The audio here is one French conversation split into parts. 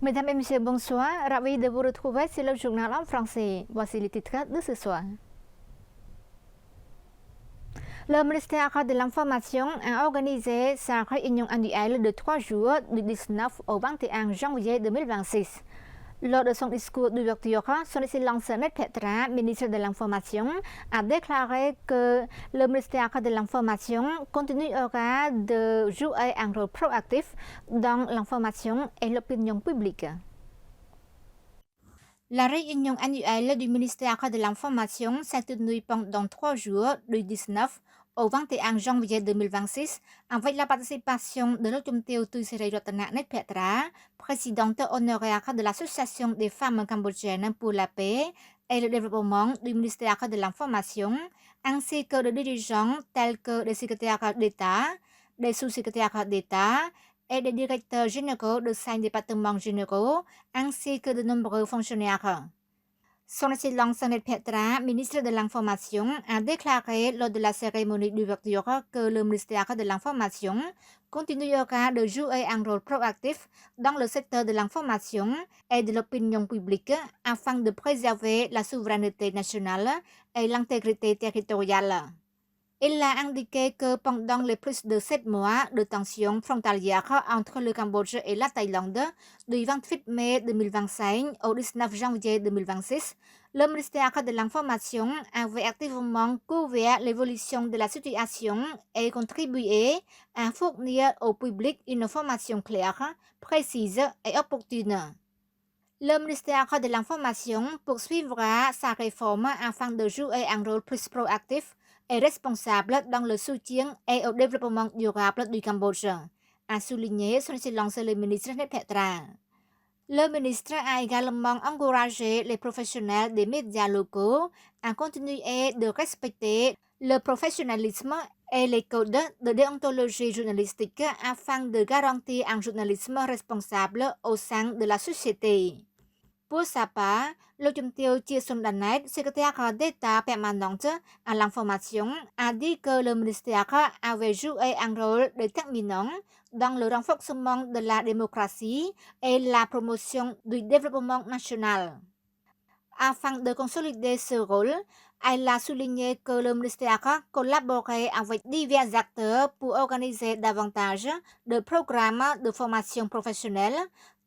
Mesdames et messieurs, bonsoir. Ravi de vous retrouver sur le journal en français. Voici les titres de ce soir. Le ministère de l'Information a organisé sa réunion annuelle de 3 jours du 19 au 21 janvier 2026. Lors de son discours d'ouverture, son Excellence Net Petra, ministre de l'Information, a déclaré que le ministère de l'Information continuera de jouer un rôle proactif dans l'information et l'opinion publique. La réunion annuelle du ministère de l'Information s'est tenue pendant 3 jours du 19 au 21 janvier 2026 avec la participation de l'Automne Sri Ratana Net Petra, présidente honoraire de l'Association des femmes cambodgiennes pour la paix et le développement du ministère de l'Information, ainsi que de dirigeants tels que des secrétaires d'État, des sous-secrétaires d'État, et des directeurs généraux de 5 départements généraux, ainsi que de nombreux fonctionnaires. Son Excellence Net Petra, ministre de l'Information, a déclaré lors de la cérémonie d'ouverture que le ministère de l'Information continuera de jouer un rôle proactif dans le secteur de l'information et de l'opinion publique afin de préserver la souveraineté nationale et l'intégrité territoriale. Il a indiqué que pendant les plus de 7 mois de tensions frontalières entre le Cambodge et la Thaïlande, du 28 mai 2025 au 19 janvier 2026, le ministère de l'Information avait activement couvert l'évolution de la situation et contribué à fournir au public une information claire, précise et opportune. Le ministère de l'Information poursuivra sa réforme afin de jouer un rôle plus proactif et responsable dans le soutien et au développement durable du Cambodge, a souligné son Excellence le ministre Net Petra. Le ministre a également encouragé les professionnels des médias locaux à continuer de respecter le professionnalisme et les codes de déontologie journalistique afin de garantir un journalisme responsable au sein de la société. Pour sa part, le Chumteo Chiesundanet, secrétaire d'État permanente à l'information, a dit que le ministère avait joué un rôle déterminant dans le renforcement de la démocratie et la promotion du développement national. Afin de consolider ce rôle, elle a souligné que le ministère collaborait avec divers acteurs pour organiser davantage de programmes de formation professionnelle,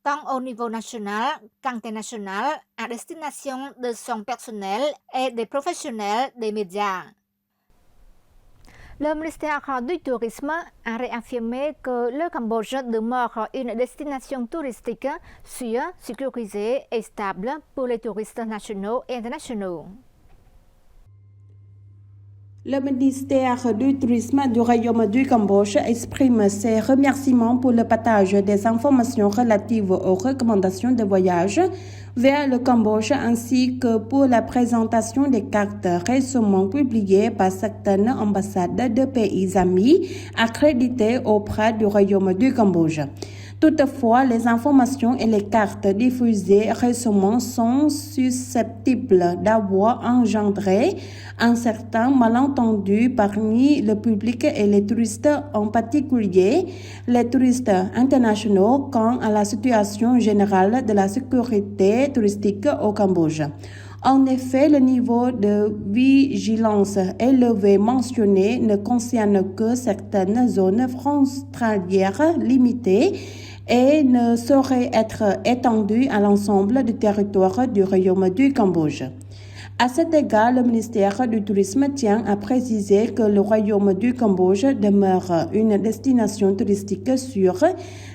tant au niveau national qu'international, à destination de son personnel et des professionnels des médias. Le ministère du Tourisme a réaffirmé que le Cambodge demeure une destination touristique sûre, sécurisée et stable pour les touristes nationaux et internationaux. Le ministère du Tourisme du Royaume du Cambodge exprime ses remerciements pour le partage des informations relatives aux recommandations de voyage vers le Cambodge ainsi que pour la présentation des cartes récemment publiées par certaines ambassades de pays amis accréditées auprès du Royaume du Cambodge. Toutefois, les informations et les cartes diffusées récemment sont susceptibles d'avoir engendré un certain malentendu parmi le public et les touristes, en particulier les touristes internationaux, quant à la situation générale de la sécurité touristique au Cambodge. En effet, le niveau de vigilance élevé mentionné ne concerne que certaines zones frontalières limitées et ne saurait être étendu à l'ensemble du territoire du Royaume du Cambodge. À cet égard, le ministère du Tourisme tient à préciser que le Royaume du Cambodge demeure une destination touristique sûre,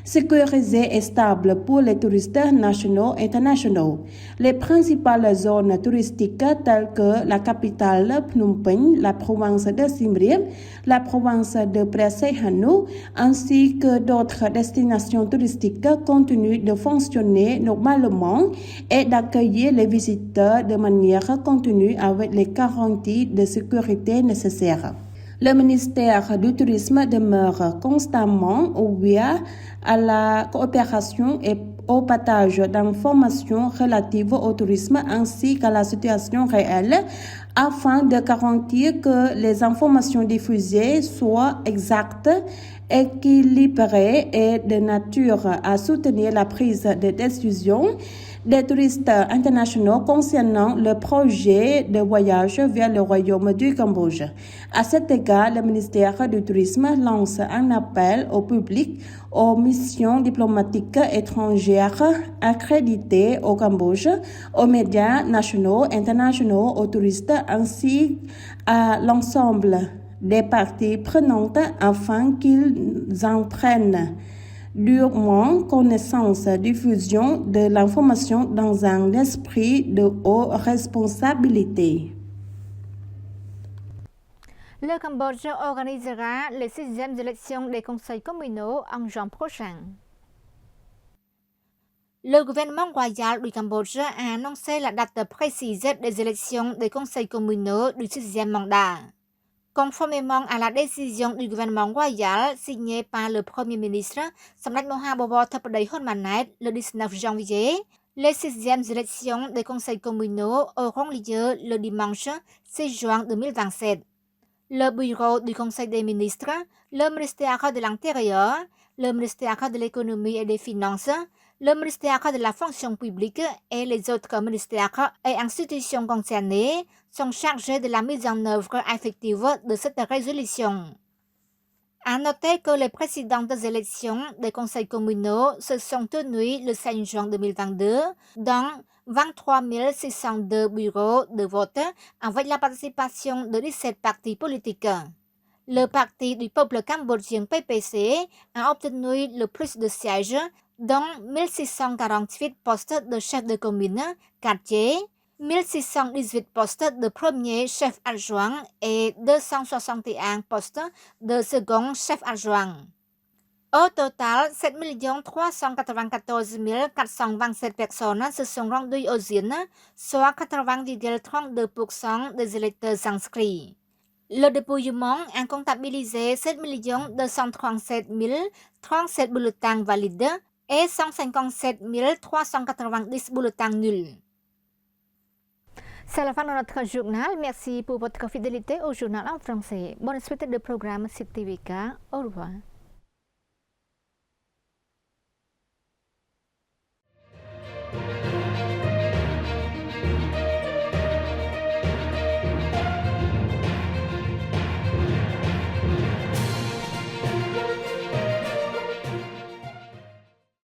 sécurisée et stable pour les touristes nationaux et internationaux. Les principales zones touristiques telles que la capitale Phnom Penh, la province de Siem Reap, la province de Phraya-Sihanouk, ainsi que d'autres destinations touristiques continuent de fonctionner normalement et d'accueillir les visiteurs de manière continue avec les garanties de sécurité nécessaires. Le ministère du Tourisme demeure constamment ouvert à la coopération et au partage d'informations relatives au tourisme ainsi qu'à la situation réelle afin de garantir que les informations diffusées soient exactes, équilibrées et de nature à soutenir la prise de décision des touristes internationaux concernant le projet de voyage vers le Royaume du Cambodge. À cet égard, le ministère du Tourisme lance un appel au public aux missions diplomatiques étrangères accréditées au Cambodge, aux médias nationaux, internationaux, aux touristes ainsi à l'ensemble des parties prenantes afin qu'ils en prennent durement connaissance diffusion de l'information dans un esprit de haute responsabilité. Le Cambodge organisera les 6e élections des conseils communaux en juin prochain. Le gouvernement royal du Cambodge a annoncé la date précise des élections des conseils communaux du 6e mandat. Conformément à la décision du gouvernement royal signée par le Premier ministre Samdech Mahabobor Thappadej Honmanet le 19 janvier, les 6e élections des conseils communaux auront lieu le dimanche 6 juin 2027. Le bureau du Conseil des ministres, le ministère de l'Intérieur, le ministère de l'Économie et des Finances, le ministère de la Fonction publique et les autres ministères et institutions concernées sont chargés de la mise en œuvre effective de cette résolution. À noter que les précédentes élections des conseils communaux se sont tenues le 5 juin 2022 dans 23 602 bureaux de vote avec la participation de 17 partis politiques. Le Parti du peuple cambodgien PPC a obtenu le plus de sièges, dont 1648 postes de chef de commune, quartier, 1618 postes de premier chef adjoint et 261 postes de second chef adjoint. Au total, 7 394 427 personnes se sont rendues aux urnes, soit 80,32% des électeurs inscrits. Le dépouillement a comptabilisé 7 237 037 bulletins valides et 157 390 bulletins nuls. C'est la fin de notre journal. Merci pour votre fidélité au journal en français. Bonne suite de programme sur TVK. Au revoir.